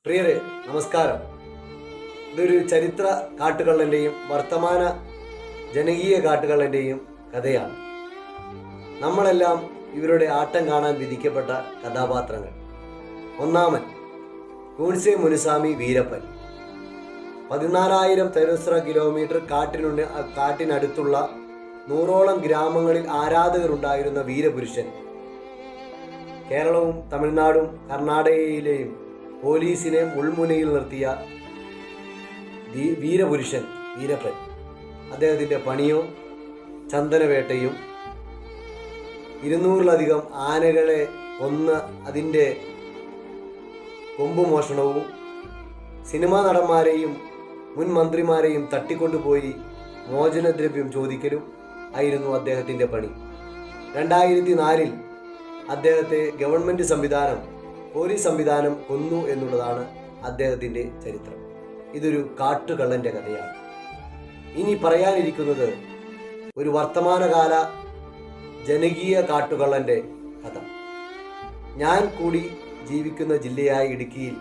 പ്രിയരെ നമസ്കാരം. ഇതൊരു ചരിത്ര കാട്ടുകള്ളൻ്റെയും വർത്തമാന ജനകീയ കാട്ടുകള്ളൻ്റെയും കഥയാണ്. നമ്മളെല്ലാം ഇവരുടെ ആട്ടം കാണാൻ വിധിക്കപ്പെട്ട കഥാപാത്രങ്ങൾ. ഒന്നാമൻ കൂൺസെ മുനുസാമി വീരപ്പൻ. 14,000 ചതുരശ്ര കിലോമീറ്റർ കാട്ടിനടുത്തുള്ള 100ഓളം ഗ്രാമങ്ങളിൽ ആരാധകരുണ്ടായിരുന്ന വീരപുരുഷൻ. കേരളവും തമിഴ്നാടും കർണാടകയിലെയും പോലീസിനെ മുൾമുനയിൽ നിർത്തിയ വീരപുരുഷൻ വീരപ്പൻ. അദ്ദേഹത്തിൻ്റെ പണിയോ ചന്ദനവേട്ടയും 200-ലധികം ആനകളെ കൊന്ന് അതിൻ്റെ കൊമ്പുമോഷണവും സിനിമാ നടന്മാരെയും മുൻ മന്ത്രിമാരെയും തട്ടിക്കൊണ്ടുപോയി മോചനദ്രവ്യം ചോദിക്കലും ആയിരുന്നു അദ്ദേഹത്തിൻ്റെ പണി. 2004 അദ്ദേഹത്തെ ഗവൺമെൻറ് സംവിധാനം, പോലീസ് സംവിധാനം കൊന്നു എന്നുള്ളതാണ് അദ്ദേഹത്തിൻ്റെ ചരിത്രം. ഇതൊരു കാട്ടുകള്ളൻ്റെ കഥയാണ്. ഇനി പറയാനിരിക്കുന്നത് ഒരു വർത്തമാനകാല ജനകീയ കാട്ടുകള്ളൻ്റെ കഥ. ഞാൻ കൂടി ജീവിക്കുന്ന ജില്ലയായ ഇടുക്കിയിൽ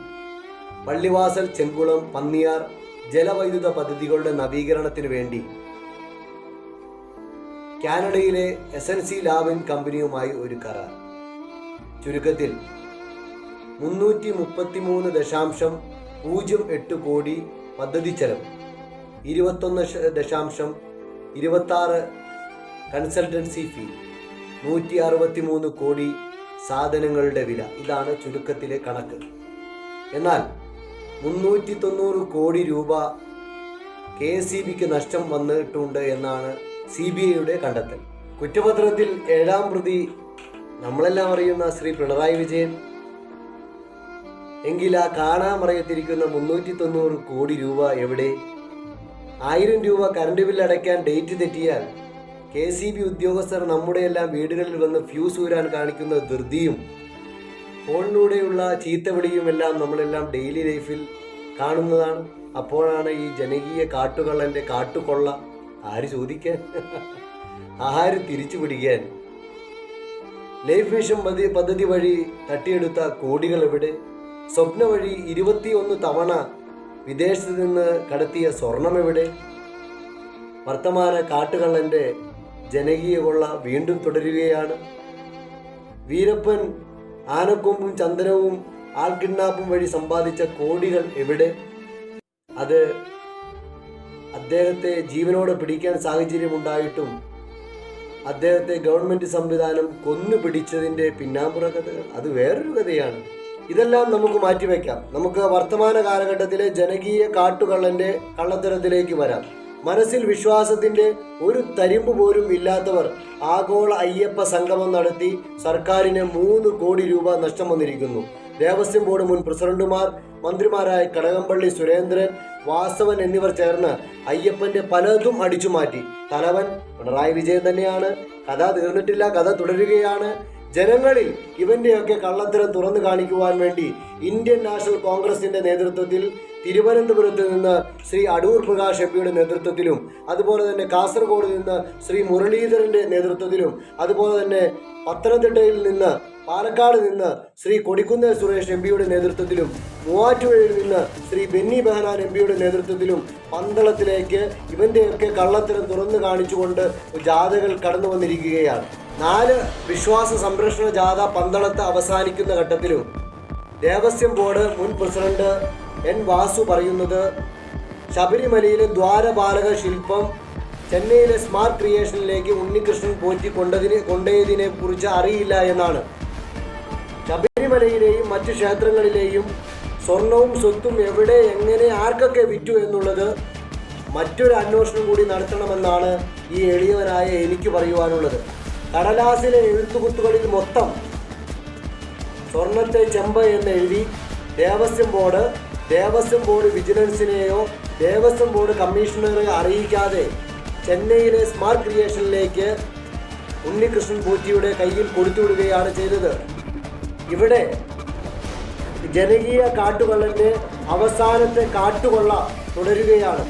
പള്ളിവാസൽ, ചെങ്കുളം, പന്നിയാർ ജലവൈദ്യുത പദ്ധതികളുടെ നവീകരണത്തിന് വേണ്ടി കാനഡയിലെ SNC ലാവലിൻ കമ്പനിയുമായി ഒരു കരാർ. ചുരുക്കത്തിൽ 333.08 കോടി പദ്ധതി ചെലവ്, 21.26 കൺസൾട്ടൻസി ഫീ, 163 കോടി സാധനങ്ങളുടെ വില. ഇതാണ് ചുരുക്കത്തിലെ കണക്ക്. എന്നാൽ 390 കോടി രൂപ KSEBിക്ക് നഷ്ടം വന്നിട്ടുണ്ട് എന്നാണ് CBIയുടെ കണ്ടെത്തൽ. കുറ്റപത്രത്തിൽ 7ാം പ്രതി നമ്മളെല്ലാം അറിയുന്ന ശ്രീ പിണറായി വിജയൻ. എങ്കിൽ ആ കാണാമറയത്തിരിക്കുന്ന 390 കോടി രൂപ എവിടെ? 1000 രൂപ കറണ്ട് ബില്ല് അടയ്ക്കാൻ ഡേറ്റ് തെറ്റിയാൽ KSEB ഉദ്യോഗസ്ഥർ നമ്മുടെ എല്ലാം വീടുകളിൽ വന്ന് ഫ്യൂസ് ഊരാൻ കാണിക്കുന്ന ധൃതിയും ഫോണിലൂടെയുള്ള ചീത്തവിളിയും എല്ലാം നമ്മളെല്ലാം ഡെയിലി ലൈഫിൽ കാണുന്നതാണ്. അപ്പോഴാണ് ഈ ജനകീയ കാട്ടുകള്ളൻ്റെ കാട്ടുകൊള്ള ആര് ചോദിക്കാൻ, ആര് തിരിച്ചു പിടിക്കാൻ? ലൈഫ് മിഷൻ പദ്ധതി വഴി തട്ടിയെടുത്ത കോടികൾ എവിടെ? സ്വപ്ന വഴി 21 തവണ വിദേശത്ത് നിന്ന് കടത്തിയ സ്വർണം എവിടെ? വർത്തമാന കാട്ടുകള്ളൻ്റെ ജനകീയ കൊള്ള വീണ്ടും തുടരുകയാണ്. വീരപ്പൻ ആനക്കൊമ്പും ചന്ദനവും കിഡ്നാപ്പും വഴി സമ്പാദിച്ച കോടികൾ എവിടെ? അത് അദ്ദേഹത്തെ ജീവനോടെ പിടിക്കാൻ സാഹചര്യമുണ്ടായിട്ടും അദ്ദേഹത്തെ ഗവൺമെൻറ് സംവിധാനം കൊന്നു പിടിച്ചതിൻ്റെ പിന്നാമ്പുറ കഥകൾ അത് വേറൊരു കഥയാണ്. ഇതെല്ലാം നമുക്ക് മാറ്റിവെക്കാം. നമുക്ക് വർത്തമാന കാലഘട്ടത്തിലെ ജനകീയ കാട്ടുകള്ളൻ്റെ കള്ളത്തരത്തിലേക്ക് വരാം. മനസ്സിൽ വിശ്വാസത്തിൻ്റെ ഒരു തരിമ്പ് പോലും ഇല്ലാത്തവർ ആഗോള അയ്യപ്പ സംഗമം നടത്തി സർക്കാരിന് 3 കോടി രൂപ നഷ്ടം വന്നിരിക്കുന്നു. ദേവസ്വം ബോർഡ് മുൻ പ്രസിഡന്റുമാർ, മന്ത്രിമാരായ കടകംപള്ളി സുരേന്ദ്രൻ, വാസവൻ എന്നിവർ ചേർന്ന് അയ്യപ്പന്റെ പലതും അടിച്ചുമാറ്റി. തലവൻ പിണറായി വിജയൻ തന്നെയാണ്. കഥ തീർന്നിട്ടില്ല, കഥ തുടരുകയാണ്. ജനങ്ങളിൽ ഇവന്റെയൊക്കെ കള്ളത്തരം തുറന്നു കാണിക്കുവാൻ വേണ്ടി ഇന്ത്യൻ നാഷണൽ കോൺഗ്രസിന്റെ നേതൃത്വത്തിൽ തിരുവനന്തപുരത്ത് നിന്ന് ശ്രീ അടൂർ പ്രകാശ് എംപിയുടെ നേതൃത്വത്തിലും, അതുപോലെ തന്നെ കാസർഗോഡ് നിന്ന് ശ്രീ മുരളീധരന്റെ നേതൃത്വത്തിലും, അതുപോലെ തന്നെ പത്തനംതിട്ടയിൽ നിന്ന്, പാലക്കാട് നിന്ന് ശ്രീ കൊടിക്കുന്നിൽ സുരേഷ് എംപിയുടെ നേതൃത്വത്തിലും, മൂവാറ്റുപുഴയിൽ നിന്ന് ശ്രീ ബെന്നി ബെഹനാൻ എംപിയുടെ നേതൃത്വത്തിലും പന്തളത്തിലേക്ക് ഇവന്റെയൊക്കെ കള്ളത്തരം തുറന്നു കാണിച്ചുകൊണ്ട് ജാഥകൾ കടന്നു വന്നിരിക്കുകയാണ്. 4 വിശ്വാസ സംരക്ഷണ ജാഥ പന്തളത്ത് അവസാനിക്കുന്ന ഘട്ടത്തിലും ദേവസ്വം ബോർഡ് മുൻ പ്രസിഡന്റ് N വാസു പറയുന്നത് ശബരിമലയിലെ ദ്വാരപാലക ശില്പം ചെന്നൈയിലെ സ്മാർട്ട് ക്രിയേഷനിലേക്ക് ഉണ്ണികൃഷ്ണൻ പോറ്റി കൊണ്ടതിനെ കുറിച്ച് അറിയില്ല എന്നാണ്. ശബരിമലയിലെയും മറ്റു ക്ഷേത്രങ്ങളിലെയും സ്വർണവും സ്വത്തും എവിടെ, എങ്ങനെ, ആർക്കൊക്കെ വിറ്റു എന്നുള്ളത് മറ്റൊരു അന്വേഷണം കൂടി നടത്തണമെന്നാണ് ഈ എളിയവനായ എനിക്ക് പറയുവാനുള്ളത്. കടലാസിലെ എഴുത്തുകുത്തുകളിൽ മൊത്തം സ്വർണത്തെ ചെമ്പ് എന്ന് എഴുതി ദേവസ്വം ബോർഡ് വിജിലൻസിനെയോ ദേവസ്വം ബോർഡ് കമ്മീഷണറെ അറിയിക്കാതെ ചെന്നൈയിലെ സ്മാർട്ട് ക്രിയേഷനിലേക്ക് ഉണ്ണികൃഷ്ണൻ പോറ്റിയുടെ കയ്യിൽ കൊടുത്തുവിടുകയാണ് ചെയ്തത്. ഇവിടെ ജനകീയ കാട്ടുകള്ളൻ്റെ അവസാനത്തെ കാട്ടുകൊള്ള തുടരുകയാണ്.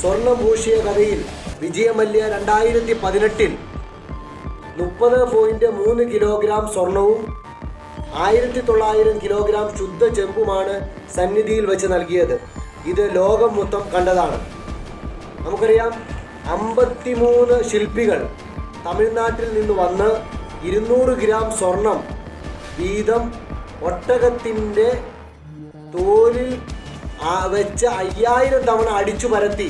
സ്വർണം പൂശിയ കഥയിൽ വിജയമല്യ 2018 30.3 കിലോഗ്രാം സ്വർണവും 1900 കിലോഗ്രാം ശുദ്ധ ചെമ്പുമാണ് സന്നിധിയിൽ വെച്ച് നൽകിയത്. ഇത് ലോകം മൊത്തം കണ്ടതാണ്. നമുക്കറിയാം 53 ശില്പികൾ തമിഴ്നാട്ടിൽ നിന്ന് വന്ന് 200 ഗ്രാം സ്വർണം വീതം ഒട്ടകത്തിൻ്റെ തോലിൽ വെച്ച് 5000 തവണ അടിച്ചു പരത്തി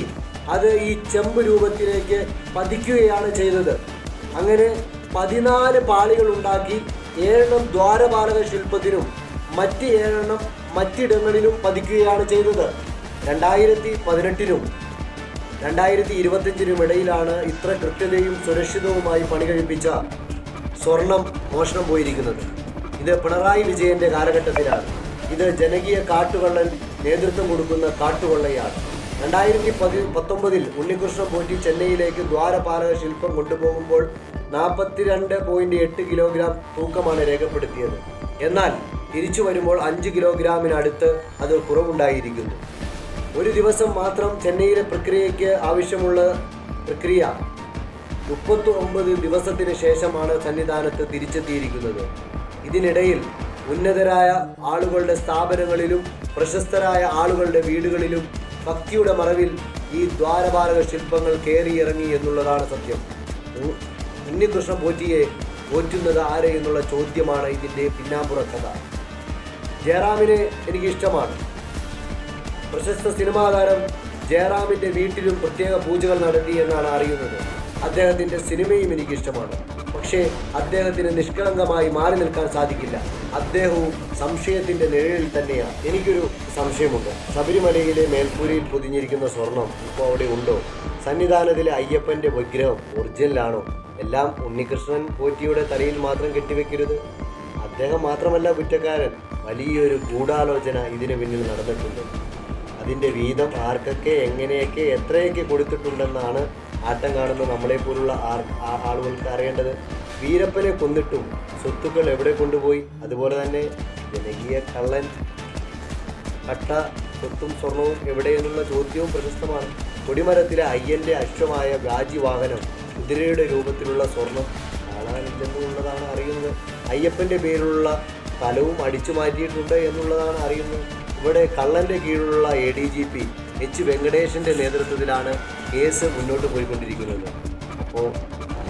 അത് ഈ ചെമ്പ് രൂപത്തിലേക്ക് പതിക്കുകയാണ് ചെയ്തത്. അങ്ങനെ 14 പാളികൾ ഉണ്ടാക്കി 7 ദ്വാരപാലക ശില്പത്തിനും മറ്റ് 7 മറ്റിടങ്ങളിലും പതിക്കുകയാണ് ചെയ്തത്. 2018 2025 ഇടയിലാണ് ഇത്ര കൃത്യതയും സുരക്ഷിതവുമായി പണി കഴിപ്പിച്ച സ്വർണം മോഷണം പോയിരിക്കുന്നത്. ഇത് പിണറായി വിജയന്റെ കാലഘട്ടത്തിലാണ്. ഇത് ജനകീയ കാട്ടുകൊള്ളൻ നേതൃത്വം കൊടുക്കുന്ന കാട്ടുകൊള്ളയാണ്. 2019 ഉണ്ണികൃഷ്ണൻ പോറ്റി ചെന്നൈയിലേക്ക് ദ്വാരപാലക ശില്പം കൊണ്ടുപോകുമ്പോൾ 42.8 കിലോഗ്രാം തൂക്കമാണ് രേഖപ്പെടുത്തിയത്. എന്നാൽ തിരിച്ചു വരുമ്പോൾ 5 കിലോഗ്രാമിനടുത്ത് അത് കുറവുണ്ടായിരിക്കുന്നു. ഒരു ദിവസം മാത്രം ചെന്നൈയിലെ പ്രക്രിയയ്ക്ക് ആവശ്യമുള്ള പ്രക്രിയ 39 ദിവസത്തിന് ശേഷമാണ് സന്നിധാനത്ത് തിരിച്ചെത്തിയിരിക്കുന്നത്. ഇതിനിടയിൽ ഉന്നതരായ ആളുകളുടെ സ്ഥാപനങ്ങളിലും പ്രശസ്തരായ ആളുകളുടെ വീടുകളിലും ഭക്തിയുടെ മറവിൽ ഈ ദ്വാരപാലക ശില്പങ്ങൾ കയറിയിറങ്ങി എന്നുള്ളതാണ് സത്യം. ഉണ്ണികൃഷ്ണൻ പോറ്റിയെ പോറ്റുന്നത് ആരെ എന്നുള്ള ചോദ്യമാണ് ഇതിൻ്റെ പിന്നാമ്പുറ കഥ. ജയറാമിനെ എനിക്കിഷ്ടമാണ്. പ്രശസ്ത സിനിമാ താരം ജയറാമിൻ്റെ വീട്ടിലും പ്രത്യേക പൂജകൾ നടത്തി എന്നാണ് അറിയുന്നത്. അദ്ദേഹത്തിൻ്റെ സിനിമയും എനിക്കിഷ്ടമാണ്. പക്ഷേ അദ്ദേഹത്തിന് നിഷ്കളങ്കമായി മാറി നിൽക്കാൻ സാധിക്കില്ല. അദ്ദേഹവും സംശയത്തിൻ്റെ നിഴലിൽ തന്നെയാണ്. എനിക്കൊരു സംശയമുണ്ട്. ശബരിമലയിലെ മേൽക്കൂരയിൽ പൊതിഞ്ഞിരിക്കുന്ന സ്വർണം ഇപ്പോൾ അവിടെ ഉണ്ടോ? സന്നിധാനത്തിലെ അയ്യപ്പൻ്റെ വിഗ്രഹം ഒറിജിനലാണോ? എല്ലാം ഉണ്ണികൃഷ്ണൻ പോറ്റിയുടെ തലയിൽ മാത്രം കെട്ടിവെക്കരുത്. അദ്ദേഹം മാത്രമല്ല കുറ്റക്കാരൻ. വലിയൊരു ഗൂഢാലോചന ഇതിന് പിന്നിൽ നടന്നിട്ടുണ്ട്. അതിൻ്റെ വീതം ആർക്കൊക്കെ എങ്ങനെയൊക്കെ എത്രയൊക്കെ കൊടുത്തിട്ടുണ്ടെന്നാണ് ആട്ടം കാണുന്ന നമ്മളെപ്പോലുള്ള ആളുകൾക്ക് അറിയേണ്ടത്. വീരപ്പനെ കൊന്നിട്ടും സ്വത്തുക്കൾ എവിടെ കൊണ്ടുപോയി? അതുപോലെ തന്നെ ജനകീയ കള്ളൻ കട്ട സ്വത്തും സ്വർണവും എവിടെയെന്നുള്ള ചോദ്യവും പ്രശസ്തമാണ്. കൊടിമരത്തിലെ അയ്യൻ്റെ അശ്വമായ വ്യാജി വാഹനം കുതിരയുടെ രൂപത്തിലുള്ള സ്വർണം കാണാനില്ലെന്നുള്ളതാണ് അറിയുന്നത്. അയ്യപ്പൻ്റെ പേരിലുള്ള സ്ഥലവും അടിച്ചു മാറ്റിയിട്ടുണ്ട് എന്നുള്ളതാണ് അറിയുന്നത്. ഇവിടെ കള്ളൻ്റെ കീഴിലുള്ള ADGP H വെങ്കടേഷിൻ്റെ നേതൃത്വത്തിലാണ് കേസ് മുന്നോട്ട് പോയിക്കൊണ്ടിരിക്കുന്നത്. അപ്പോൾ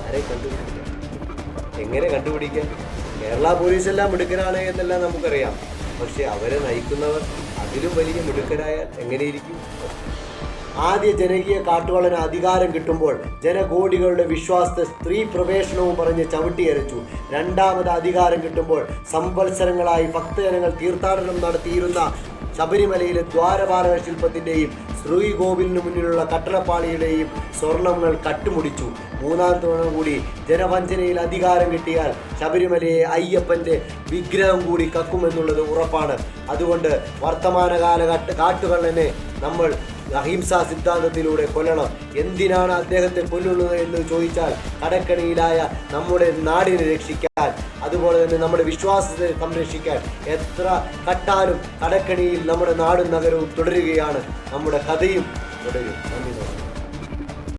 ആരെ കണ്ടുപിടിക്കാം? എങ്ങനെ കണ്ടുപിടിക്കാം? കേരള പോലീസെല്ലാം മിടുക്കരാണ് എന്നെല്ലാം നമുക്കറിയാം. പക്ഷേ അവരെ നയിക്കുന്നവർ അതിലും വലിയ മിടുക്കരായാൽ എങ്ങനെയിരിക്കും? ആദ്യ ജനകീയ കാട്ടുവള്ളന് അധികാരം കിട്ടുമ്പോൾ ജനകോടികളുടെ വിശ്വാസത്തെ സ്ത്രീ പ്രവേശനവും പറഞ്ഞ് ചവിട്ടിയരച്ചു. രണ്ടാമത് അധികാരം കിട്ടുമ്പോൾ സംവത്സരങ്ങളായി ഭക്തജനങ്ങൾ തീർത്ഥാടനം നടത്തിയിരുന്ന ശബരിമലയിലെ ദ്വാരപാലക ശില്പത്തിൻ്റെയും ശ്രീകോവിലിന് മുന്നിലുള്ള കട്ടളപ്പാളിയുടെയും സ്വർണങ്ങൾ കട്ടുമുടിച്ചു. മൂന്നാം തവണ കൂടി ജനവഞ്ചനയിൽ അധികാരം കിട്ടിയാൽ ശബരിമലയെ അയ്യപ്പൻ്റെ വിഗ്രഹം കൂടി കക്കുമെന്നുള്ളത് ഉറപ്പാണ്. അതുകൊണ്ട് വർത്തമാനകാല കാട്ടുകള്ളനെ നമ്മൾ അഹിംസാ സിദ്ധാന്തത്തിലൂടെ കൊല്ലണം. എന്തിനാണ് അദ്ദേഹത്തെ കൊല്ലുന്നത് എന്ന് ചോദിച്ചാൽ കടക്കണിയിലായ നമ്മുടെ നാടിനെ രക്ഷിക്കാൻ, അതുപോലെ തന്നെ നമ്മുടെ വിശ്വാസത്തെ സംരക്ഷിക്കാൻ. എത്ര കട്ടാലും കടക്കണിയിൽ നമ്മുടെ നാടും നഗരവും തുടരുകയാണ്. നമ്മുടെ കഥയും തുടരും. നന്ദി.